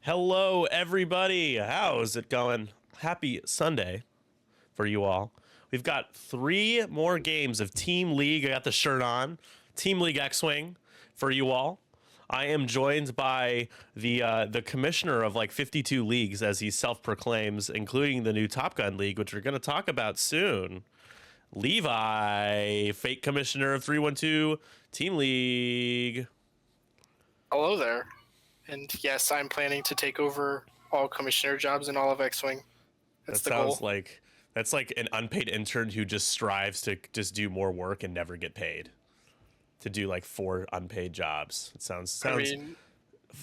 Hello, everybody. How's it going? Happy Sunday for you all. We've got 3 more games of Team League. I got the shirt on. Team League X-Wing for you all. I am joined by the commissioner of like 52 leagues, as he self-proclaims, including the new Top Gun League, which we're going to talk about soon. Levi, fake commissioner of 312 Team League. Hello there. And yes, I'm planning to take over all commissioner jobs in all of X-Wing. That's the goal. That's like an unpaid intern who just strives to just do more work and never get paid. To do like 4 unpaid jobs. It sounds I mean,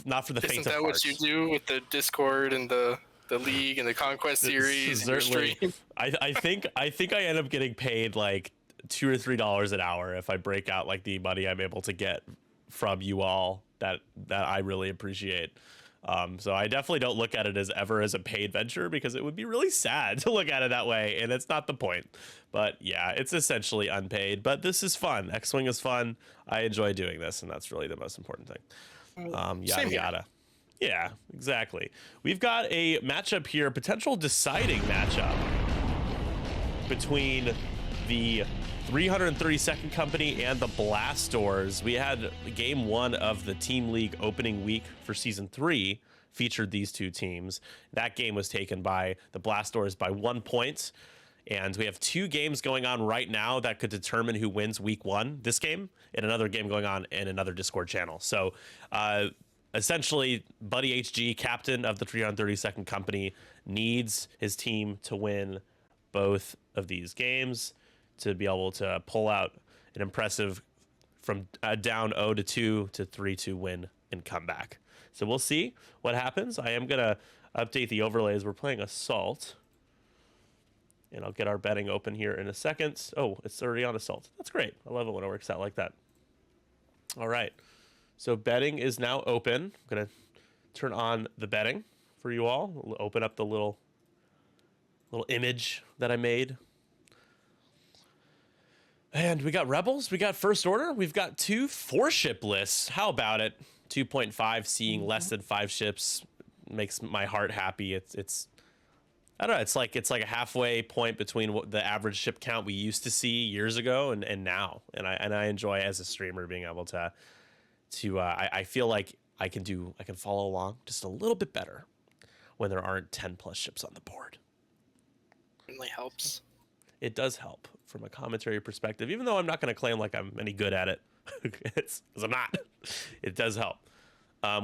not for the faint of heart. Isn't that what you do with the Discord and the League and the Conquest series and your stream? I think I end up getting paid like $2 or $3 an hour if I break out like the money I'm able to get from you all that I really appreciate. So I definitely don't look at it as a paid venture, because it would be really sad to look at it that way, and it's not the point. But yeah, it's essentially unpaid, but this is fun. X-Wing is fun. I enjoy doing this, and that's really the most important thing. Yada yada. Yeah, exactly. We've got a matchup here, potential deciding matchup between the 332nd Company and the Blastors. We had game 1 of the Team League opening week for Season 3 featured these 2 teams. That game was taken by the Blastors by 1 point. And we have 2 games going on right now that could determine who wins week 1, this game, and another game going on in another Discord channel. So essentially, BuddyHG, captain of the 332nd Company, needs his team to win both of these games to be able to pull out an impressive from down 0-2 to 3-2 win and come back. So we'll see what happens. I am going to update the overlays. We're playing Assault. And I'll get our betting open here in a second. Oh, it's already on Assault. That's great. I love it when it works out like that. All right. So betting is now open. I'm going to turn on the betting for you all. We'll open up the little image that I made. And we got Rebels, we got First Order, we've got 2 4-ship lists. How about it? 2.5, seeing less than 5 ships makes my heart happy. It's I don't know, it's like a halfway point between what the average ship count we used to see years ago and now. And I enjoy, as a streamer, being able to I feel like I can follow along just a little bit better when there aren't 10 plus ships on the board. Certainly helps. It does help from a commentary perspective, even though I'm not going to claim like I'm any good at it. Because I'm not. It does help.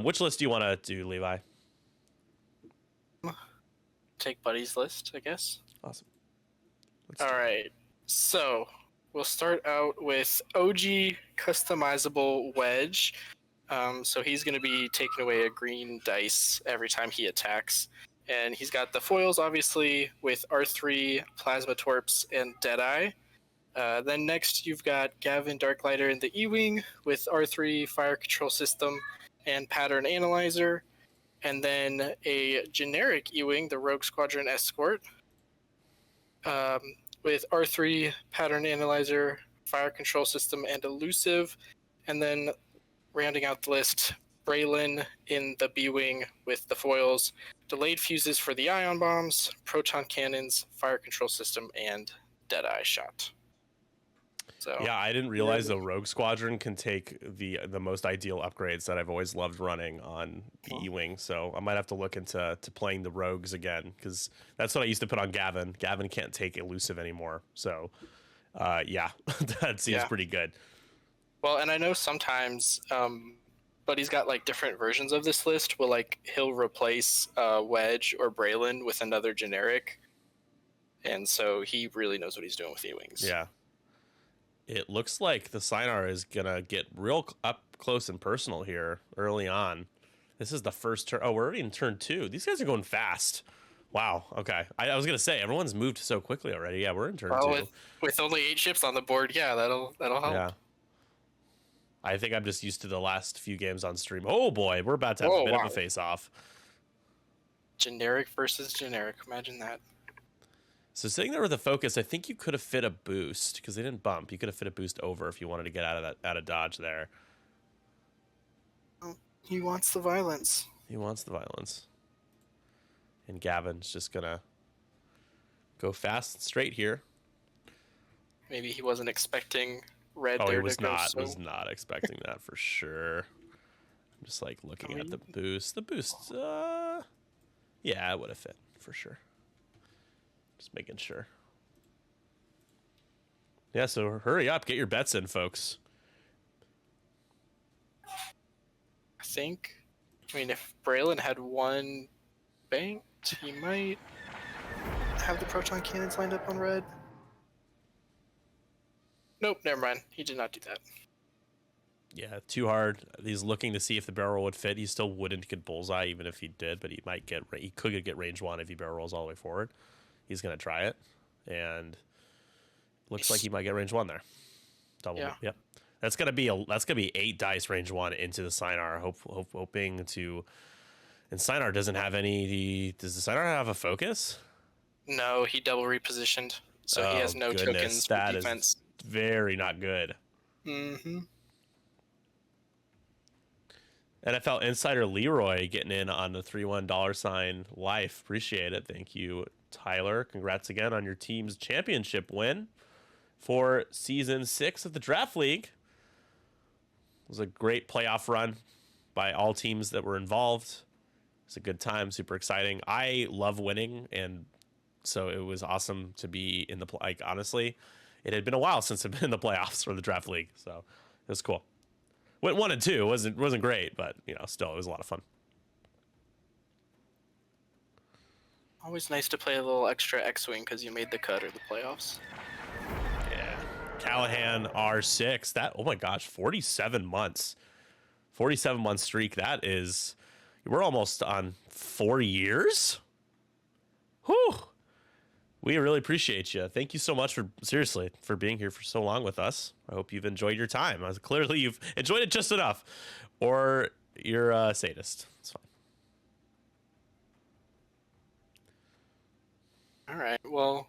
Which list do you want to do, Levi? Take Buddy's list, I guess. Awesome. All right. So we'll start out with OG customizable Wedge. So he's going to be taking away a green dice every time he attacks. And he's got the foils, obviously, with R3, Plasma Torps, and Deadeye. Then next, you've got Gavin Darklighter in the E-Wing with R3, Fire Control System, and Pattern Analyzer. And then a generic E-Wing, the Rogue Squadron Escort, with R3, Pattern Analyzer, Fire Control System, and Elusive. And then rounding out the list, Braylon in the B-Wing with the foils, delayed fuses for the ion bombs, proton cannons, fire control system, and Deadeye shot. So yeah, I didn't realize the Rogue Squadron can take the most ideal upgrades that I've always loved running on the E-Wing. So I might have to look into playing the Rogues again, because that's what I used to put on Gavin. Gavin can't take Elusive anymore. So yeah, that seems pretty good. Well, and I know sometimes but he's got like different versions of this list. He'll replace Wedge or Braylon with another generic, and so he really knows what he's doing with E-Wings. Yeah, it looks like the Sinar is gonna get real up close and personal here early on. This is the first turn. Oh, we're already in turn 2. These guys are going fast. Wow. Okay, I was gonna say everyone's moved so quickly already. Yeah, we're in turn 2. With only 8 ships on the board. Yeah, that'll help. Yeah. I think I'm just used to the last few games on stream. Oh boy, we're about to have a bit of a face-off. Generic versus generic. Imagine that. So sitting there with a focus, I think you could have fit a boost, because they didn't bump. You could have fit a boost over if you wanted to get out of dodge there. He wants the violence. He wants the violence. And Gavin's just going to go fast and straight here. Maybe he wasn't expecting red Oh, there he was to go not. so... Was not expecting that for sure. I'm just like looking at the boost. The boost, yeah, it would have fit for sure. Just making sure. Yeah, so hurry up, get your bets in, folks. I mean, if Braylon had one banked, he might have the proton cannons lined up on red. Nope, never mind. He did not do that. Yeah, too hard. He's looking to see if the barrel roll would fit. He still wouldn't get bullseye even if he did, but he could get range 1 if he barrel rolls all the way forward. He's going to try it, and looks like he might get range 1 there. Double. Yeah. Yep. That's gonna be 8 dice range 1 into the Sinar. Hoping to, and Sinar doesn't have any. Does the Sinar have a focus? No, he double repositioned, so he has no tokens for defense. Is very not good. Mm-hmm. NFL Insider Leroy getting in on the $3 life. Appreciate it. Thank you, Tyler. Congrats again on your team's championship win for season 6 of the Draft League. It was a great playoff run by all teams that were involved. It's a good time, super exciting. I love winning, and so it was awesome to be in the honestly, it had been a while since I've been in the playoffs for the Draft League, so it was cool. Went 1 and 2. wasn't great, but still it was a lot of fun. Always nice to play a little extra X-wing because you made the cut or the playoffs. Yeah, Callahan R6. That, oh my gosh, 47 months, 47-month streak. That is, we're almost on 4 years. Whew. We really appreciate you. Thank you so much for being here for so long with us. I hope you've enjoyed your time. Clearly you've enjoyed it just enough, or you're a sadist. It's fine. All right. Well,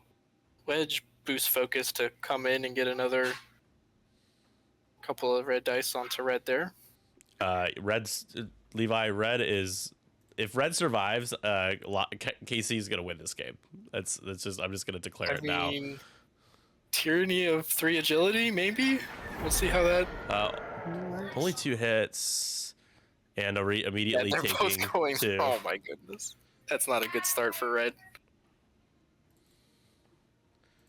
Wedge boost focus to come in and get another couple of red dice onto red there. Levi, red is, if red survives, KC is gonna win this game. That's just, I'm just gonna declare it now. Tyranny of 3 agility, maybe. We'll see how that. Only 2 hits, and immediately they're taking both going. 2. Oh my goodness, that's not a good start for red.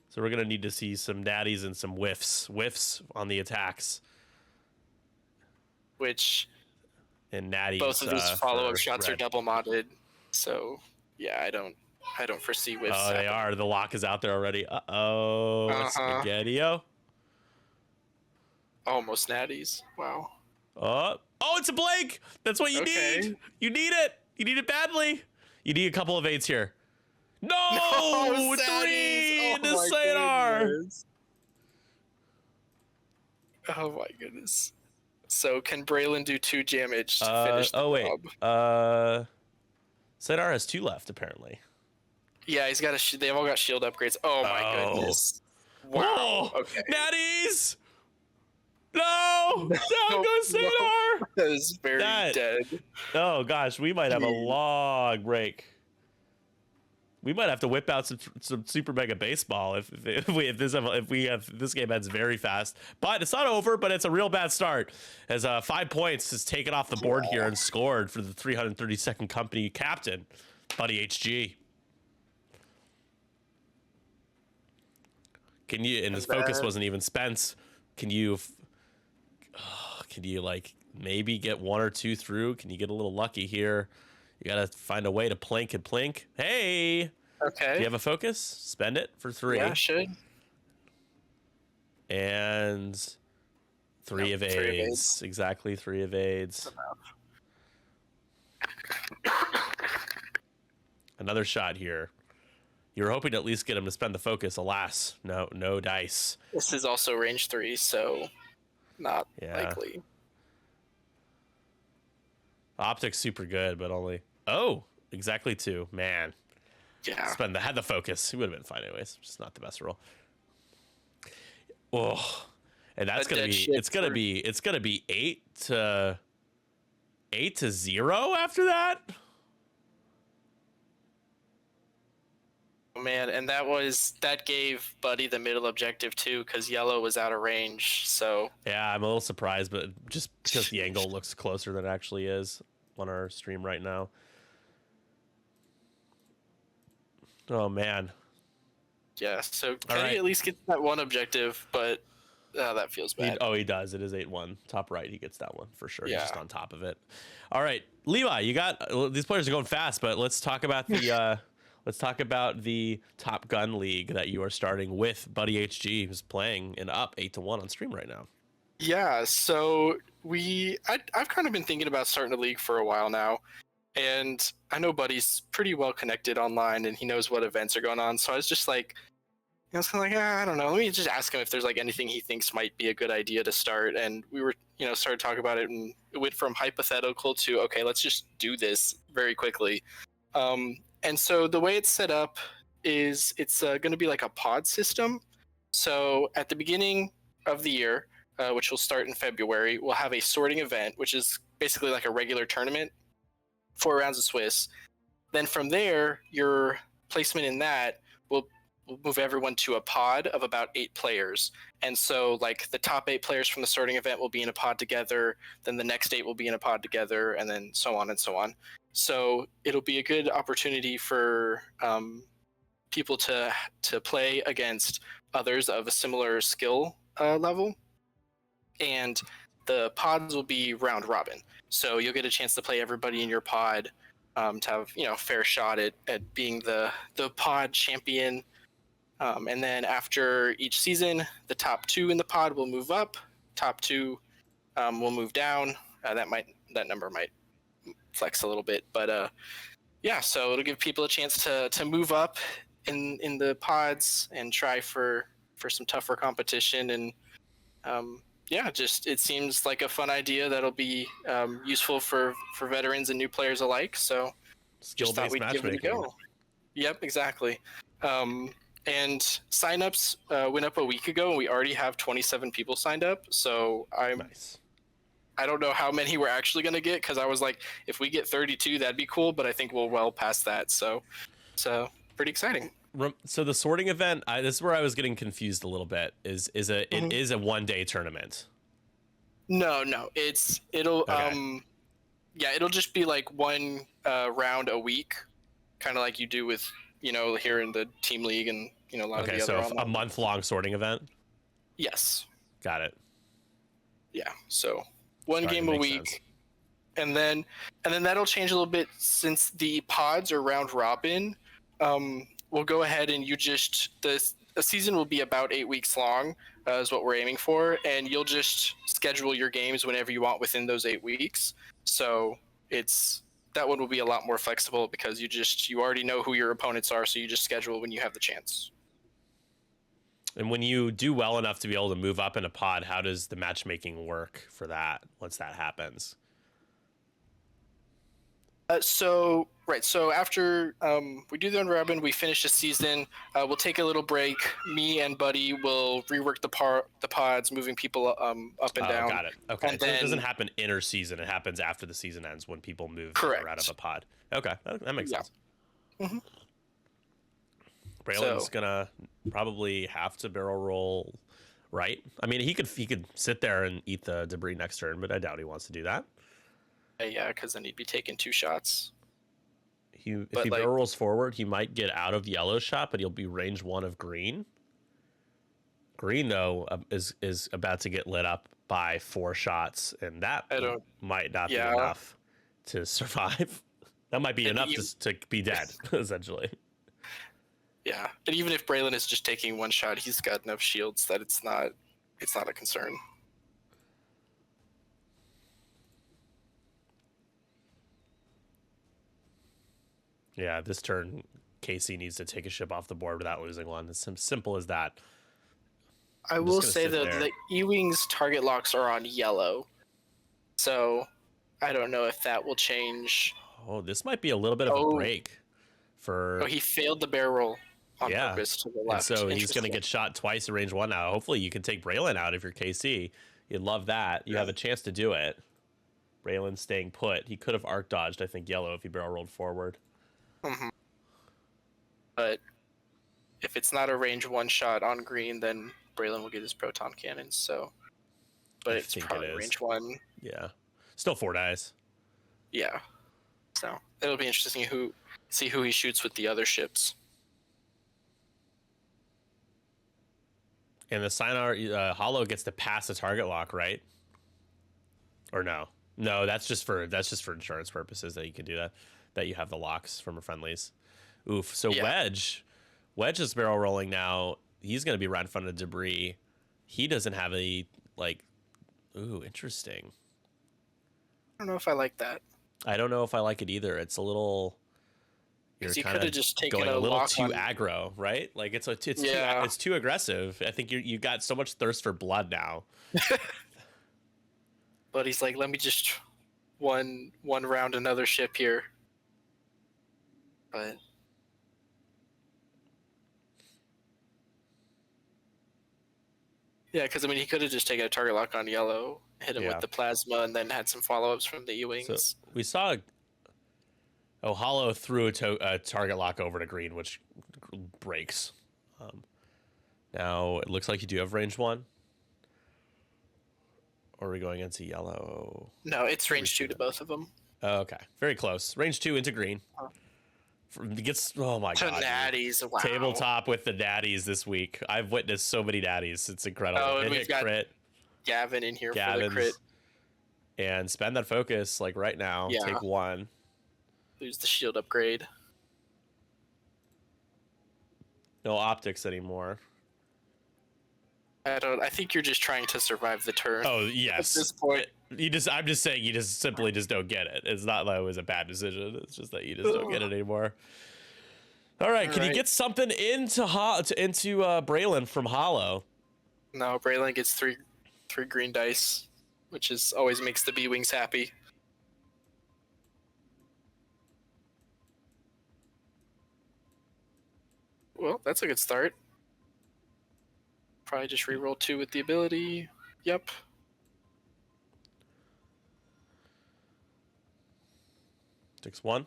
So we're gonna need to see some natties and some whiffs on the attacks. Which. And natties. Both of these follow-up shots are double modded, so yeah, I don't foresee whiffs. Oh, they are. The lock is out there already. Spaghetti-o. Almost natties. Wow. Oh, it's a blank. That's what you need. You need it. You need it badly. You need a couple of 8s here. No 3 into Sadar. Oh my goodness. So can Braylon do 2 damage to finish the job? Sadar has 2 left apparently. Yeah, he's got they've all got shield upgrades. Oh my goodness. Wow. Okay. Natties! No! Down goes Sadar! That is very dead. Oh gosh, we might have a long break. We might have to whip out some super mega baseball if this game ends very fast. But it's not over. But it's a real bad start as 5 points is taken off the board here and scored for the 332nd company captain, BuddyHG. Can you? And his focus wasn't even spent. Can you like maybe get 1 or 2 through? Can you get a little lucky here? You gotta find a way to plink and plink. Hey. Okay. Do you have a focus? Spend it for 3. Yeah, should. And 3 of aids. Exactly, 3 of aids. Another shot here. You were hoping to at least get him to spend the focus. Alas, no dice. This is also range 3, so not likely. Optics super good, but only exactly 2. Man. Yeah. Had the focus. He would have been fine anyways. Just not the best roll. Oh. And that's gonna be it's gonna be 8 to 0 after that. Oh, man, and that gave Buddy the middle objective too, because yellow was out of range. So Yeah, I'm a little surprised, but just because the angle looks closer than it actually is on our stream right now. Oh man. yeah, so All Kenny right. at least gets that one objective, but that feels bad. He does. It is 8-1. Top right, he gets that one for sure. He's Yeah. just on top of it. All right, Levi, you got these players are going fast, but let's talk about the Top Gun League that you are starting with BuddyHG, who's playing and up 8-1 on stream right now. Yeah, so I've kind of been thinking about starting a league for a while now, and I know Buddy's pretty well connected online, and he knows what events are going on. So I was just like, I was kind of like, I don't know. Let me just ask him if there's like anything he thinks might be a good idea to start. And we were, started talking about it, and it went from hypothetical to okay, let's just do this very quickly. And so the way it's set up is it's going to be like a pod system. So at the beginning of the year, which will start in February, we'll have a sorting event, which is basically like a regular tournament, 4 rounds of Swiss. Then from there, your placement in that will move everyone to a pod of about 8 players. And so like the top 8 players from the sorting event will be in a pod together, then the next 8 will be in a pod together, and then so on and so on. So it'll be a good opportunity for people to play against others of a similar skill level. And the pods will be round robin. So you'll get a chance to play everybody in your pod to have fair shot at being the pod champion. And then after each season, the top 2 in the pod will move up. Top 2 will move down. That number might flex a little bit, but yeah. So it'll give people a chance to move up in the pods and try for some tougher competition. And yeah, just it seems like a fun idea that'll be useful for veterans and new players alike. So just thought we'd give it a go. Yep, exactly. And signups went up a week ago, and we already have 27 people signed up. So Nice. I don't know how many we're actually going to get, because I was like, if we get 32, that'd be cool. But I think we'll well past that. So pretty exciting. So the sorting event, this is where I was getting confused a little bit. It is a 1-day tournament. No, it'll Okay. it'll just be like one round a week, kind of like you do with here in the team league and a lot of the other. Okay, so a month-long sorting event. Yes. Got it. Yeah. So one game a week. Sense. And then that'll change a little bit since the pods are round robin. We'll go ahead and the season will be about 8 weeks long, is what we're aiming for, and you'll just schedule your games whenever you want within those 8 weeks. So that one will be a lot more flexible, because you already know who your opponents are, so you just schedule when you have the chance. And when you do well enough to be able to move up in a pod, how does the matchmaking work for that once that happens? So after we do the round robin, we finish the season. We'll take a little break. Me and Buddy will rework the pods, moving people up and down. Got it. Okay, and so then, it doesn't happen inter-season. It happens after the season ends when people move out of a pod. Okay, that makes sense. Mm-hmm. Braylon's gonna probably have to barrel roll, right? I mean, he could sit there and eat the debris next turn, but I doubt he wants to do that. Yeah, because then he'd be taking 2 shots. If he barrel rolls forward, he might get out of yellow shot, but he'll be range 1 of green. Green, though, is about to get lit up by 4 shots, and that might not be enough to survive. That might be enough to be dead, essentially. Yeah, and even if Braylon is just taking 1 shot, he's got enough shields that it's not a concern. Yeah, this turn, KC needs to take a ship off the board without losing one. It's simple as that. I will say that the E-Wings target locks are on yellow, so I don't know if that will change. Oh, this might be a little bit of a break for... Oh, he failed the barrel roll on purpose to the left. And so he's going to get shot twice in range 1 now. Hopefully you can take Braylon out if you're KC. You'd love that. You have a chance to do it. Braylon staying put. He could have arc dodged, I think, yellow if he barrel rolled forward. Mm-hmm. But if it's not a range 1 shot on green, then Braylon will get his proton cannons. So, but I it's think probably it is. range 1. Yeah. Still 4 dice. Yeah. So it'll be interesting see who he shoots with the other ships. And the Sinar Hollow gets to pass the target lock, right? Or no? No, that's just for insurance purposes that you can do that. That you have the locks from friendlies. Oof. So Yeah. Wedge is barrel rolling now. He's going to be right in front of debris. He doesn't have any like. Ooh, interesting. I don't know if I like that. I don't know if I like it either. It's a little. You're Because you kind could have of just taken going a a little lock too on. aggro, right? Like it's Yeah. too aggressive. I think you got so much thirst for blood now. But he's like, let me just one round another ship here. But yeah, because I mean, he could have just taken a target lock on yellow, hit him Yeah. with the plasma, and then had some follow-ups from the E-wings. So we saw. Hollow threw a target lock over to green, which breaks. Now it looks like you do have range 1. Or are we going into yellow? No, it's range 2 to both of them. Oh, okay, very close. Range 2 into green. Oh my To god! natties, wow. Tabletop with the natties this week. I've witnessed so many natties. It's incredible. Oh, and we've got crit. Gavin in here for the Gavin's, crit. and spend that focus like right now. Yeah. Take 1. Lose the shield upgrade. No optics anymore. I think you're just trying to survive the turn. Oh yes. At this point. I'm just saying you just simply just don't get it. It's not that it was a bad decision. It's just that you just don't get it anymore. All right, can you get something into Braylon from Hollow? No, Braylon gets three green dice, which is always makes the B-wings happy. Well, that's a good start. Probably just reroll 2 with the ability. Yep. Takes 1.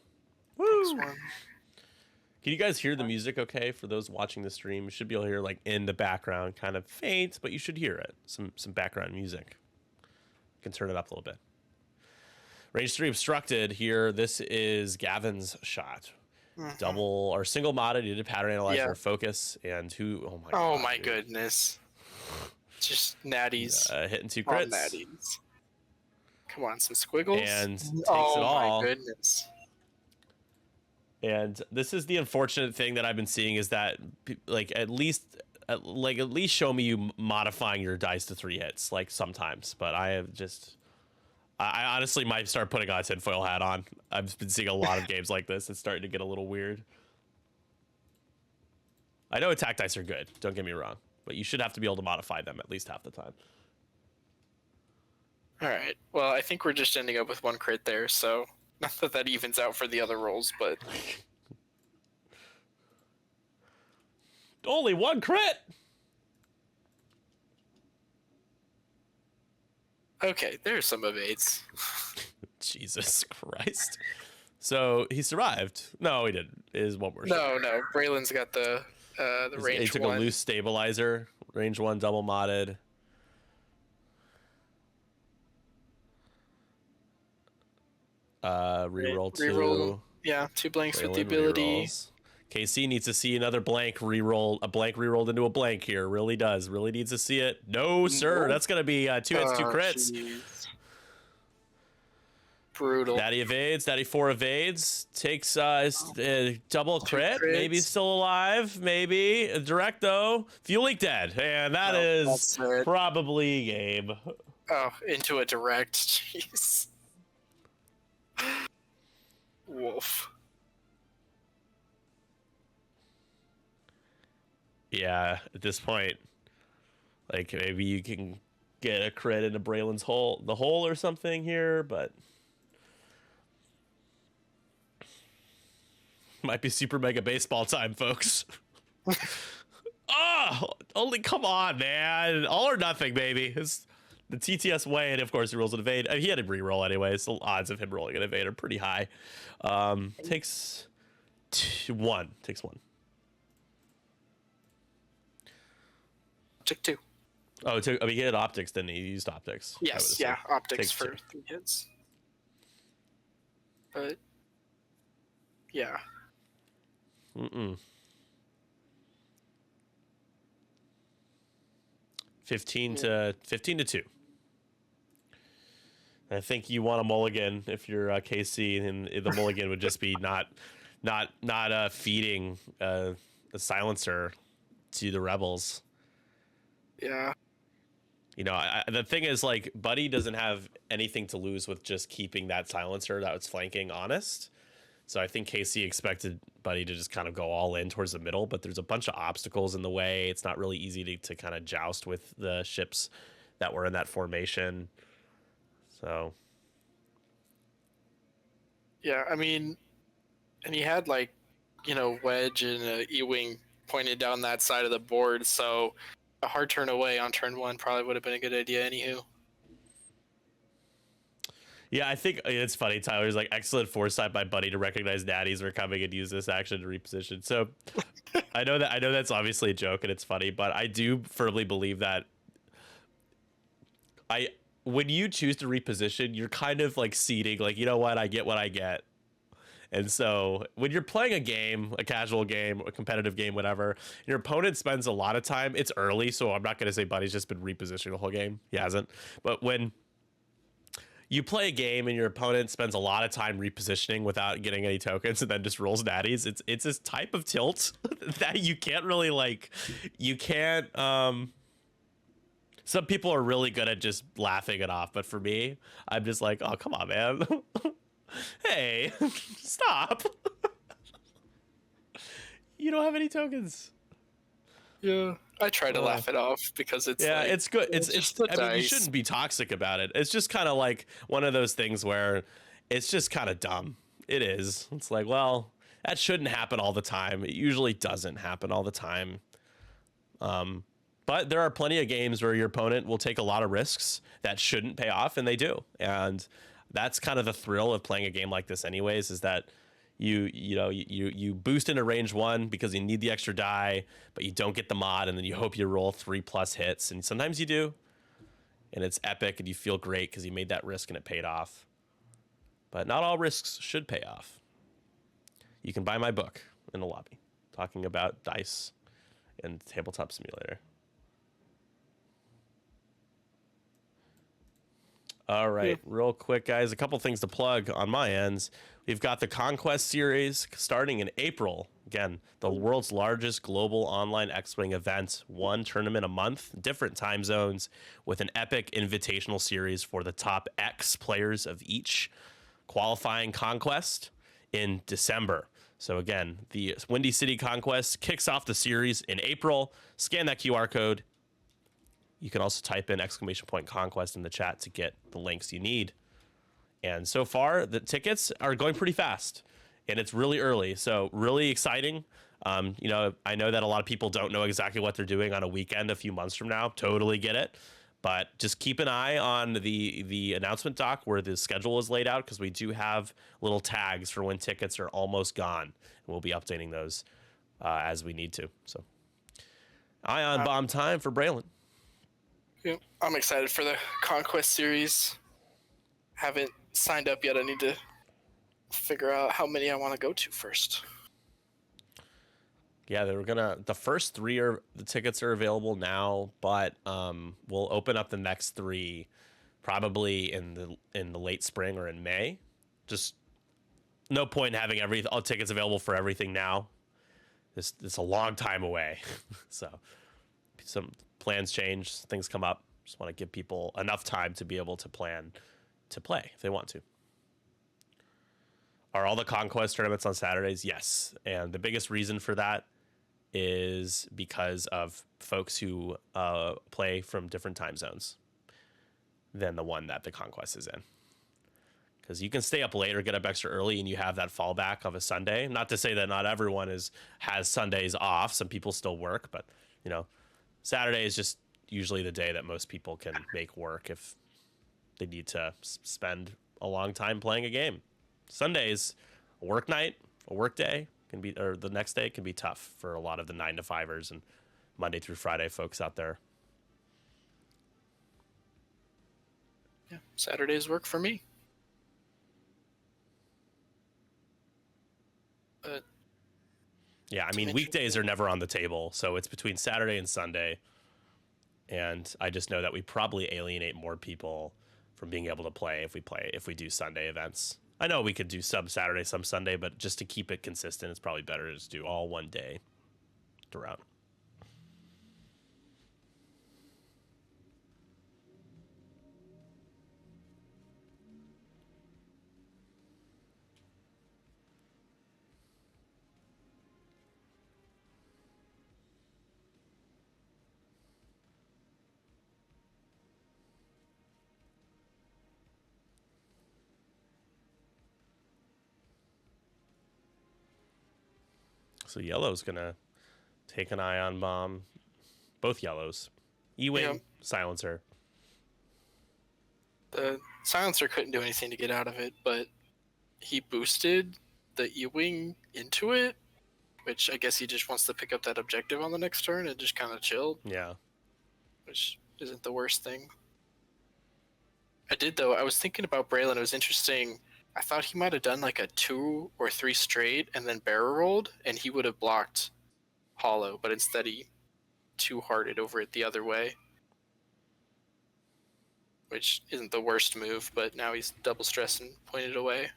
Woo! Can you guys hear the music okay? For those watching the stream, you should be able to hear like in the background, kind of faint, but you should hear it. Some background music. You can turn it up a little bit. Range 3 obstructed here. This is Gavin's shot. Double or single modded. You did pattern analyzer, focus, and 2. Oh my. Oh God, my dude. Goodness. Just natties. Hitting 2 crits. Natties. Come on, some squiggles. And takes it Oh all. my goodness. And this is the unfortunate thing that I've been seeing is that like at least show me you modifying your dice to 3 hits like sometimes. But I honestly might start putting on a tinfoil hat on. I've been seeing a lot of games like this. It's starting to get a little weird. I know attack dice are good. Don't get me wrong, but you should have to be able to modify them at least half the time. All right. Well, I think we're just ending up with 1 crit there, so not that evens out for the other rolls, but only 1 crit. okay, there's some evades. Jesus Christ. So he survived. No, he didn't. It is one more shot. No. Braylon's got the range He took 1. a loose stabilizer. Range 1 double modded. Reroll 2. Reroll. Yeah, 2 blanks with the ability. Rerolls. KC needs to see another blank reroll. A blank rerolled into a blank here. Really does. Really needs to see it. No, sir. That's going to be 2 hits, 2 crits. Geez. Brutal. Daddy evades. Daddy 4 evades. Takes double crit. crits. Maybe still alive. Maybe. Direct, though. Fueling dead. And that is probably game. Oh, into a direct. Jeez. Wolf. Yeah, at this point, like maybe you can get a crit into Braylon's the hole or something here, but might be super mega baseball time, folks. Only come on, man. All or nothing, baby. It's the TTS way, and of course he rolls an evade. He had a reroll anyway, so the odds of him rolling an evade are pretty high. Takes 1. Takes 1. took 2. Oh, I mean, he had optics, didn't he? He used optics. Yes, yeah, optics for 2. 3 hits. But yeah. 15 to 2. I think you want a mulligan if you're KC, and the mulligan would just be not feeding a silencer to the rebels. Yeah. You know, the thing is, like, Buddy doesn't have anything to lose with just keeping that silencer that was flanking honest. So I think KC expected Buddy to just kind of go all in towards the middle, but there's a bunch of obstacles in the way. It's not really easy to kind of joust with the ships that were in that formation. So. Yeah, I mean, and he had, like, you know, Wedge and E-Wing pointed down that side of the board, so a hard turn away on turn 1 probably would have been a good idea anywho. Yeah, I think it's funny. Tyler's like, excellent foresight by Buddy to recognize natties were coming and use this action to reposition. So I know that's obviously a joke and it's funny, but I do firmly believe that when you choose to reposition, you're kind of like seeding, like, you know what, I get what I get. And so when you're playing a game, a casual game, a competitive game, whatever, your opponent spends a lot of time. It's early, so I'm not going to say Buddy's just been repositioning the whole game. He hasn't. But when you play a game and your opponent spends a lot of time repositioning without getting any tokens and then just rolls natties, it's this type of tilt that you can't really, like, you can't, some people are really good at just laughing it off, but for me, I'm just like, oh, come on, man. Hey, stop. You don't have any tokens. Yeah, I try to laugh it off because it's like, it's good. It's I mean, you dice. shouldn't be toxic about it. It's just kind of like one of those things where it's just kind of dumb. It is. It's like, well, that shouldn't happen all the time. It usually doesn't happen all the time. But there are plenty of games where your opponent will take a lot of risks that shouldn't pay off, and they do. And that's kind of the thrill of playing a game like this anyways, is that you boost into range 1 because you need the extra die, but you don't get the mod, and then you hope you roll 3+ hits, and sometimes you do, and it's epic, and you feel great because you made that risk and it paid off. But not all risks should pay off. You can buy my book in the lobby talking about dice and tabletop simulator. All right, real quick, guys, a couple things to plug on my ends. We've got the Conquest series starting in April. Again, the world's largest global online X-Wing event, 1 tournament a month, different time zones, with an epic invitational series for the top X players of each qualifying Conquest in December. So again, the Windy City Conquest kicks off the series in April. Scan that QR code. You can also type in !conquest in the chat to get the links you need. And so far, the tickets are going pretty fast, and it's really early, so really exciting. You know, I know that a lot of people don't know exactly what they're doing on a weekend a few months from now. Totally get it. But just keep an eye on the announcement doc where the schedule is laid out, because we do have little tags for when tickets are almost gone, and we'll be updating those as we need to. So, Ion Bomb time for Braylon. Yeah, I'm excited for the Conquest series. Haven't signed up yet. I need to figure out how many I want to go to first. Yeah, the first 3 the tickets are available now, but we'll open up the next 3 probably in the late spring or in May. Just no point in having all tickets available for everything now. It's a long time away. So some plans change, things come up. Just want to give people enough time to be able to plan to play if they want to. Are all the Conquest tournaments on Saturdays? Yes. And the biggest reason for that is because of folks who play from different time zones than the one that the Conquest is in. Because you can stay up late or get up extra early, and you have that fallback of a Sunday. Not to say that not everyone has Sundays off. Some people still work, but you know, Saturday is just usually the day that most people can make work if they need to spend a long time playing a game. Sundays, a work night, a work day can be, or the next day can be tough for a lot of the 9 to 5ers and Monday through Friday folks out there. Yeah, Saturdays work for me. But Yeah, I mean, mention weekdays are never on the table, so it's between Saturday and Sunday. And I just know that we probably alienate more people from being able to play if we do Sunday events. I know we could do some Saturday, some Sunday, but just to keep it consistent, it's probably better to just do all one day throughout. So yellow's gonna take an ion bomb. Both yellows. E-wing, silencer. the silencer couldn't do anything to get out of it, but he boosted the E-wing into it, which I guess he just wants to pick up that objective on the next turn and just kind of chilled, Yeah. which isn't the worst thing. I was thinking about Braylon. It was interesting. I thought he might have done like a 2 or 3 straight and then barrel rolled, and he would have blocked Hollow, but instead he two-hearted over it the other way, which isn't the worst move, but now he's double stressed and pointed away.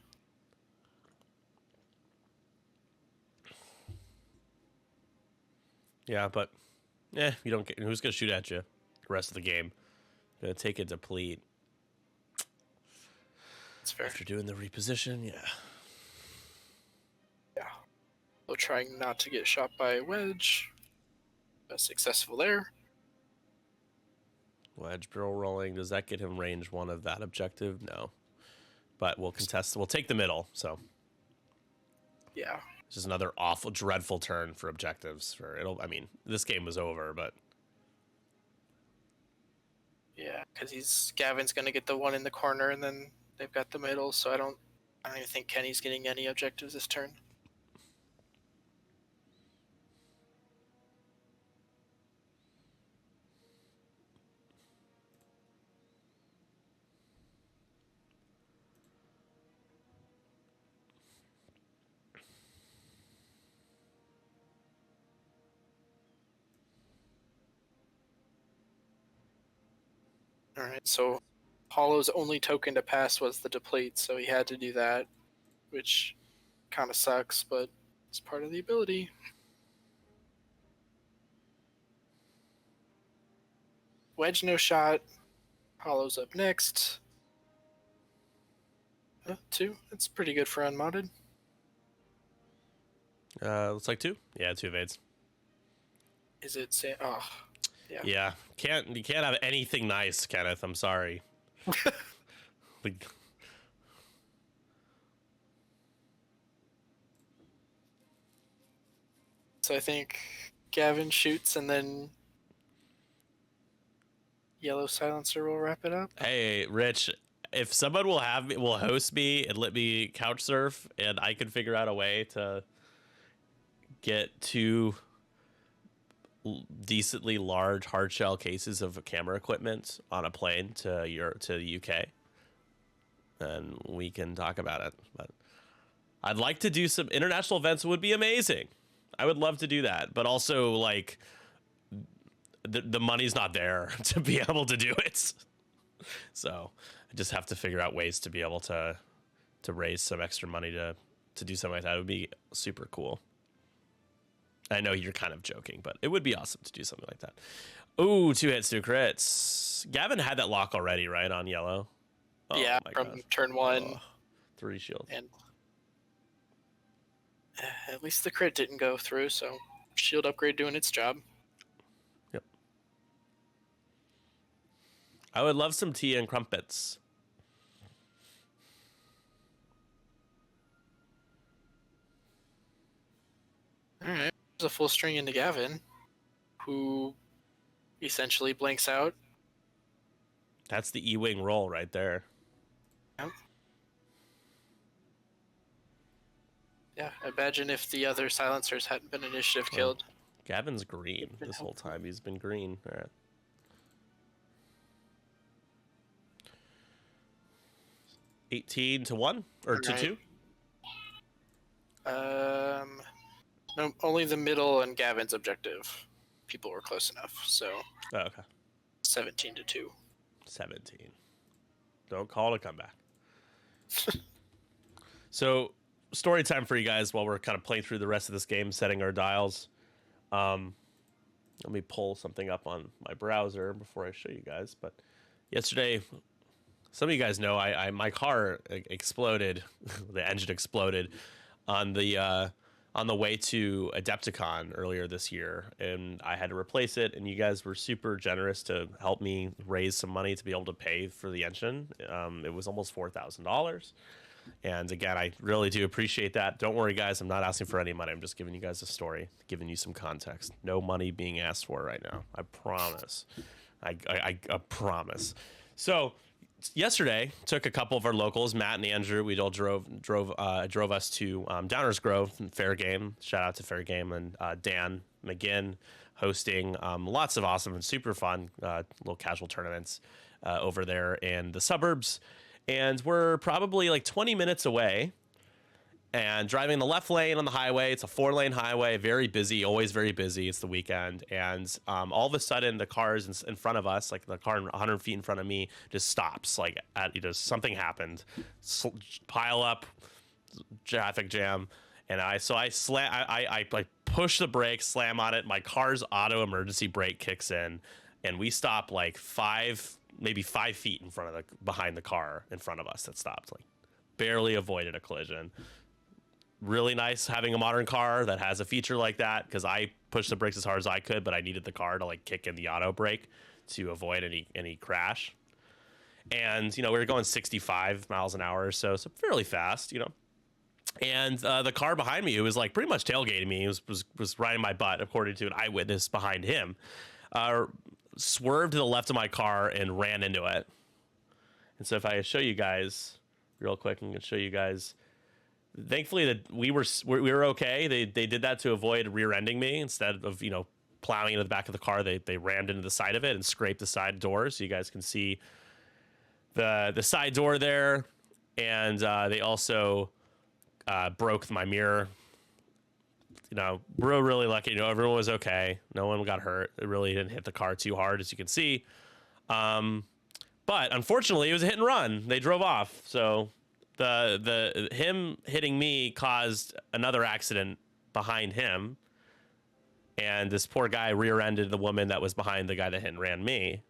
Yeah, but you don't get who's gonna shoot at you the rest of the game. Gonna take a deplete. That's fair. After doing the reposition, yeah. Yeah. So trying not to get shot by a wedge. Successful there. Wedge barrel rolling. Does that get him range 1 of that objective? No. But we'll contest. We'll take the middle. So Yeah. this is another awful, dreadful turn for objectives. I mean, this game was over, but Yeah, because Gavin's gonna get the one in the corner, and then they've got the middle. So I don't even think Kenny's getting any objectives this turn. All right, so Hollow's only token to pass was the deplete, so he had to do that, which kind of sucks, but it's part of the ability. Wedge no shot. Hollow's up next. 2. That's pretty good for unmodded. looks like 2. Yeah, 2 evades. Is it say? Oh, yeah. Yeah, you can't have anything nice, Kenneth. I'm sorry. Like, So I think Gavin shoots, and then Yellow Silencer will wrap it up. hey, Rich, if someone will host me and let me couch surf, and I can figure out a way to get 2 decently large hard shell cases of camera equipment on a plane to the UK, then we can talk about it. But I'd like to do some international events. Would be amazing. I would love to do that, but also like the money's not there to be able to do it. So I just have to figure out ways to be able to raise some extra money to do something like that. It would be super cool. I know you're kind of joking, but it would be awesome to do something like that. Ooh, 2 hits, 2 crits. Gavin had that lock already, right, on yellow? Oh, Yeah, from gosh. turn 1. 3 shields. And at least the crit didn't go through, so shield upgrade doing its job. Yep. I would love some tea and crumpets. All right. There's a full string into Gavin, who essentially blanks out. That's the E-wing roll right there. Yep. Yeah, imagine if the other silencers hadn't been initiative killed. Gavin's green this whole time. He's been green. All right. 18-1 or to Alright. 2. No, only the middle and Gavin's objective. People were close enough, so Oh, okay. 17-2. 17. Don't call it a comeback. So, story time for you guys while we're kind of playing through the rest of this game, setting our dials. Let me pull something up on my browser before I show you guys. But yesterday, some of you guys know my car exploded. The engine exploded on the way to Adepticon earlier this year, and I had to replace it. And you guys were super generous to help me raise some money to be able to pay for the engine. It was almost $4,000. And again, I really do appreciate that. Don't worry, guys. I'm not asking for any money. I'm just giving you guys a story, giving you some context. No money being asked for right now. I promise. I promise. So yesterday, took a couple of our locals, Matt and Andrew. We all drove us to Downers Grove, Fair Game. Shout out to Fair Game and Dan McGinn hosting lots of awesome and super fun little casual tournaments over there in the suburbs. And we're probably like 20 minutes away and driving the left lane on the highway. It's a 4-lane highway, very busy, always very busy. It's the weekend. And all of a sudden, the cars in front of us, like the car 100 feet in front of me, just stops. Like, something happened. Pile up, traffic jam. And I push the brake, slam on it. My car's auto emergency brake kicks in. And we stop like maybe 5 feet behind the car in front of us that stopped. Like, barely avoided a collision. Really nice having a modern car that has a feature like that, because I pushed the brakes as hard as I could, but I needed the car to like kick in the auto brake to avoid any crash. And we were going 65 miles an hour or so fairly fast, And the car behind me, who was like pretty much tailgating me, was riding my butt, according to an eyewitness behind him, swerved to the left of my car and ran into it. And so if I show you guys real quick, I'm going to show you guys. Thankfully, that we were okay. They did that to avoid rear-ending me. Instead of plowing into the back of the car, they rammed into the side of it and scraped the side door, so you guys can see the side door there. And they also broke my mirror. We're really lucky. Everyone was okay. No one got hurt. It really didn't hit the car too hard, as you can see. But unfortunately, it was a hit and run. They drove off. So him hitting me caused another accident behind him. And this poor guy rear-ended the woman that was behind the guy that hit and ran me.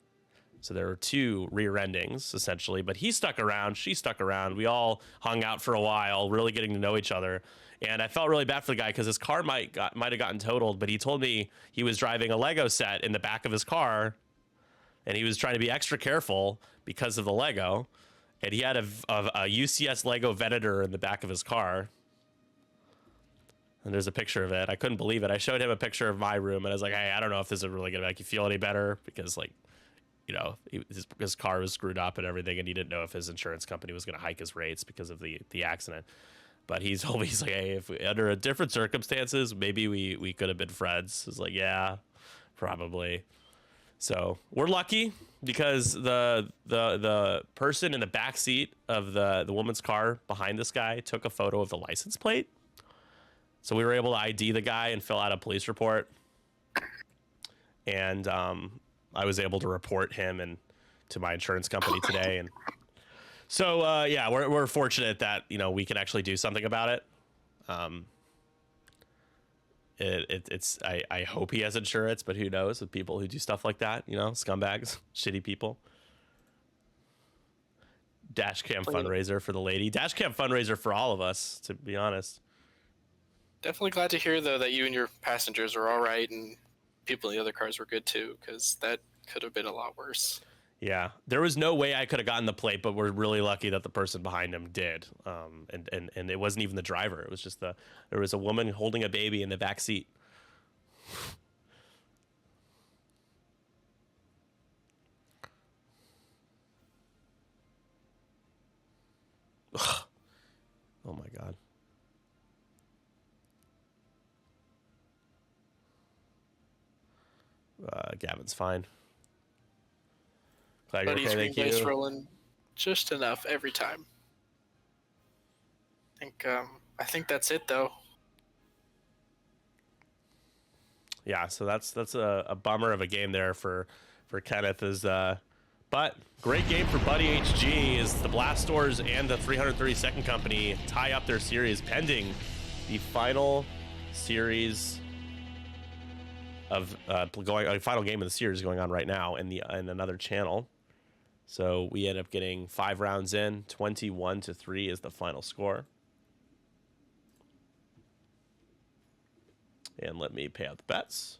So there were 2 rear endings, essentially. But he stuck around. She stuck around. We all hung out for a while, really getting to know each other. And I felt really bad for the guy because his car might have gotten totaled. But he told me he was driving a Lego set in the back of his car. And he was trying to be extra careful because of the Lego. And he had a UCS Lego Venator in the back of his car. And there's a picture of it. I couldn't believe it. I showed him a picture of my room. And I was like, hey, I don't know if this is really going to make you feel any better. Because, his car was screwed up and everything, and he didn't know if his insurance company was going to hike his rates because of the accident. But he's always like, hey, if under different circumstances, maybe we could have been friends. It's like, yeah, probably. So we're lucky because the person in the back seat of the woman's car behind this guy took a photo of the license plate. So we were able to ID the guy and fill out a police report. And I was able to report him to my insurance company today. And so, we're fortunate that, we can actually do something about it. I hope he has insurance, but who knows with people who do stuff like that, scumbags, shitty people. Dashcam fundraiser for the lady. Dashcam fundraiser for all of us, to be honest. Definitely glad to hear, though, that you and your passengers are all right and people in the other cars were good, too, because that could have been a lot worse. Yeah, there was no way I could have gotten the plate, but we're really lucky that the person behind him did. And it wasn't even the driver. It was just there was a woman holding a baby in the back seat. Oh my God. Gavin's fine. Glad you're okay, thank you. Rolling just enough every time. I think that's it though. Yeah, so that's a bummer of a game there for Kenneth. But great game for BuddyHG as the Blastors and the 332nd Company tie up their series pending the final series of final game of the series going on right now in another channel. So we end up getting 5 rounds in. 21-3 is the final score. And let me pay out the bets.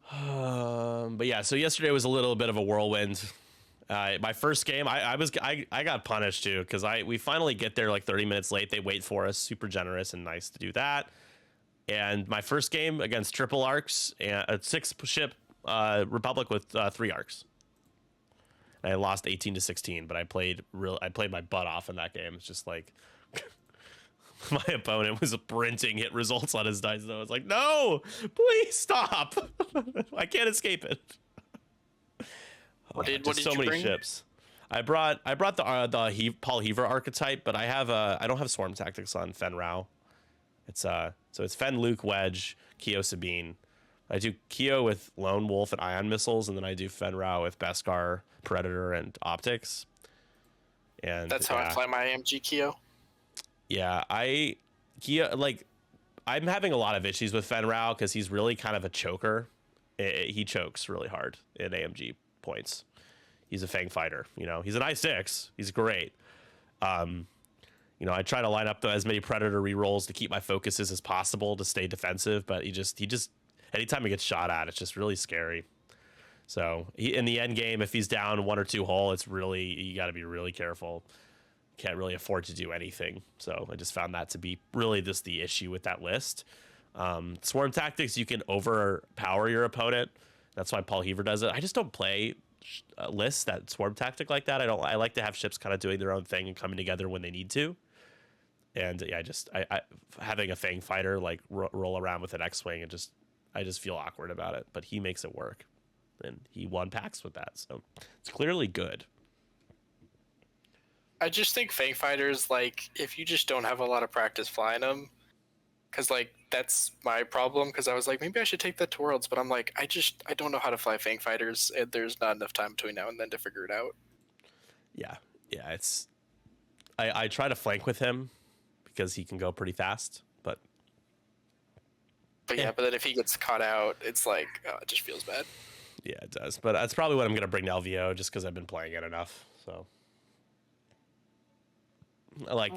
But yeah, so yesterday was a little bit of a whirlwind. My first game, I got punished too because we finally get there like 30 minutes late. They wait for us, super generous and nice to do that. And my first game against triple arcs and a 6-ship Republic with 3 arcs. And I lost 18-16, but I played my butt off in that game. It's just like my opponent was printing hit results on his dice. Though I was like, no, please stop. I can't escape it. What did so you many bring? ships. I brought the Paul Heaver archetype, but I don't have Swarm Tactics on Fen Rao. So it's Fen, Luke, Wedge, Keo, Sabine. I do Keo with Lone Wolf and Ion Missiles, and then I do Fen Rao with Beskar, Predator, and Optics. And That's how I play my AMG Keo. Yeah, I'm having a lot of issues with Fen Rao because he's really kind of a choker. He chokes really hard in AMG points. He's a Fang fighter, He's an I6. He's great. I try to line up as many Predator rerolls to keep my focuses as possible to stay defensive, but he just anytime he gets shot at, it's just really scary. So in the end game, if he's down 1 or 2 hull, you got to be really careful. Can't really afford to do anything. So I just found that to be really just the issue with that list. Swarm Tactics, you can overpower your opponent. That's why Paul Heaver does it. I just don't play lists that Swarm Tactic like that. I like to have ships kind of doing their own thing and coming together when they need to. And yeah, I having a Fang fighter like roll around with an X-Wing and I just feel awkward about it. But he makes it work, and he won packs with that, so it's clearly good. I just think Fang fighters, like, if you just don't have a lot of practice flying them, because like that's my problem. Because I was like, maybe I should take that to Worlds, but I'm like, I don't know how to fly Fang fighters, and there's not enough time between now and then to figure it out. Yeah, it's I try to flank with him because he can go pretty fast, but but then if he gets caught out, it's like it just feels bad. Yeah, it does. But that's probably what I'm gonna bring to LVO just because I've been playing it enough. So I like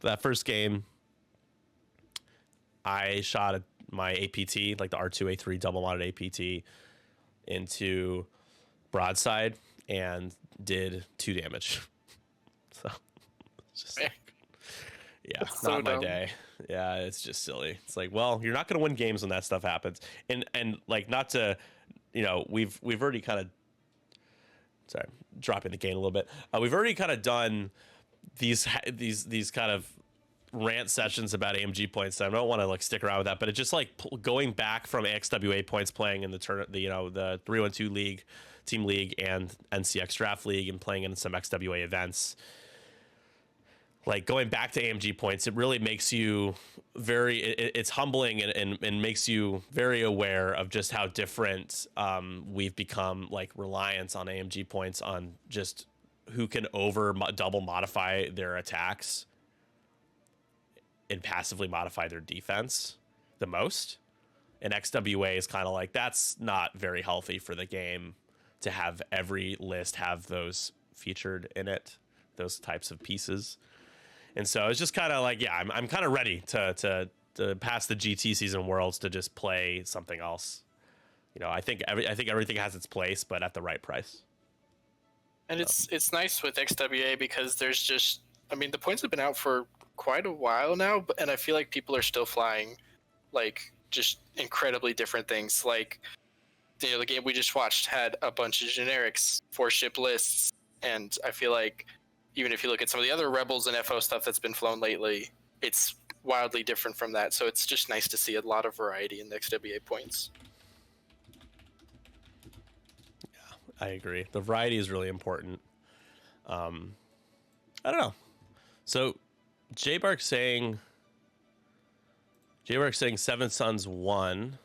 that first game. I shot my APT, like the R2A3 double modded APT, into broadside and did 2 damage. So it's just That's not so my dumb. day. Yeah, it's just silly. It's like, well, you're not going to win games when that stuff happens. And like, not to, we've already kind of, dropping the gain a little bit. We've already kind of done these kind of rant sessions about AMG points. So I don't want to like stick around with that, but it's just like going back from AXWA points, playing in the 312 league, team league, and NCX draft league, and playing in some XWA events. Like going back to AMG points, it really makes you it's humbling and makes you very aware of just how different we've become, like reliant on AMG points on just who can double modify their attacks and passively modify their defense the most. And XWA is kind of like, that's not very healthy for the game to have every list have those featured in it, those types of pieces. And so it's just kind of like, yeah, I'm kind of ready to pass the GT season Worlds to just play something else. I think everything has its place, but at the right price. And it's nice with XWA because there's just, the points have been out for quite a while now, and I feel like people are still flying like just incredibly different things. Like, the game we just watched had a bunch of generics, 4-ship lists, and I feel like even if you look at some of the other Rebels and FO stuff that's been flown lately, it's wildly different from that. So it's just nice to see a lot of variety in the XWA points. Yeah, I agree. The variety is really important. I don't know. So J-Bark saying Seven Suns won.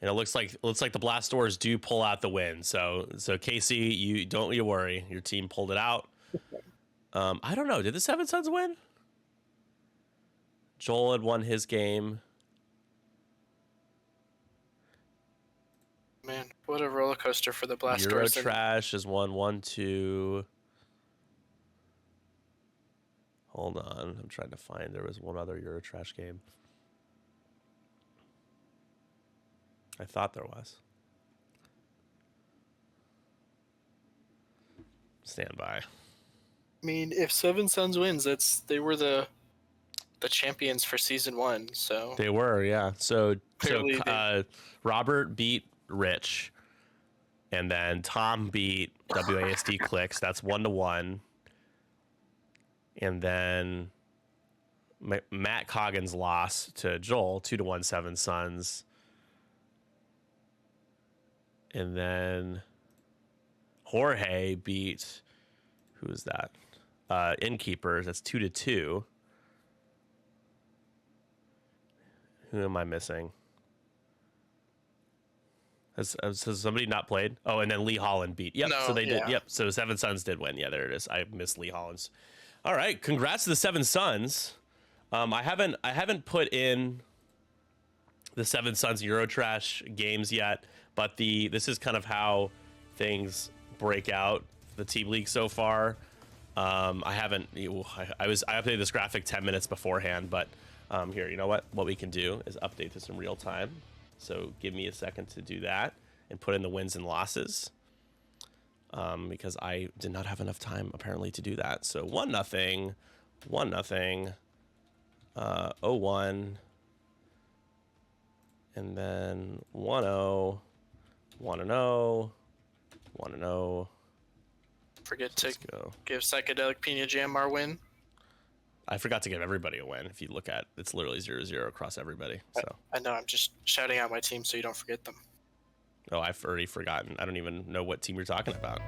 And it looks like the Blast Doors do pull out the win. So Casey, you don't you worry. Your team pulled it out. I don't know. Did the Seven Suns win? Joel had won his game. Man, what a roller coaster for the Blast Doors. Eurotrash has won 1-2. Hold on. I'm trying to find. There was one other Eurotrash game. I thought there was. Stand by. I mean, if Seven Suns wins, they were the champions for season 1. So They were, yeah. So Clearly Robert beat Rich, and then Tom beat WASD Clicks. That's 1-1. And then Matt Coggins lost to Joel, 2-1 Seven Suns. And then Jorge beat, who is that? Innkeepers. That's 2-2. Who am I missing? Has somebody not played? Oh, and then Lee Holland beat. Yep. No, So they did. yeah. Yep. So Seven Suns did win. Yeah, there it is. I missed Lee Holland's. All right. Congrats to the Seven Suns. I haven't put in the Seven Suns Eurotrash games yet, but this is kind of how things break out the team league so far. I updated this graphic 10 minutes beforehand, but here, you know what we can do is update this in real time. So give me a second to do that and put in the wins and losses, because I did not have enough time apparently to do that. So 1-0, 1-0, 0-1, and then 1-0, 1-0, 1-0. Forget to give Psychedelic Pina Jam our win. I forgot to give everybody a win. If you look at it's literally 0-0 across everybody. So I know, I'm just shouting out my team so you don't forget them. Oh, I've already forgotten. I don't even know what team you're talking about.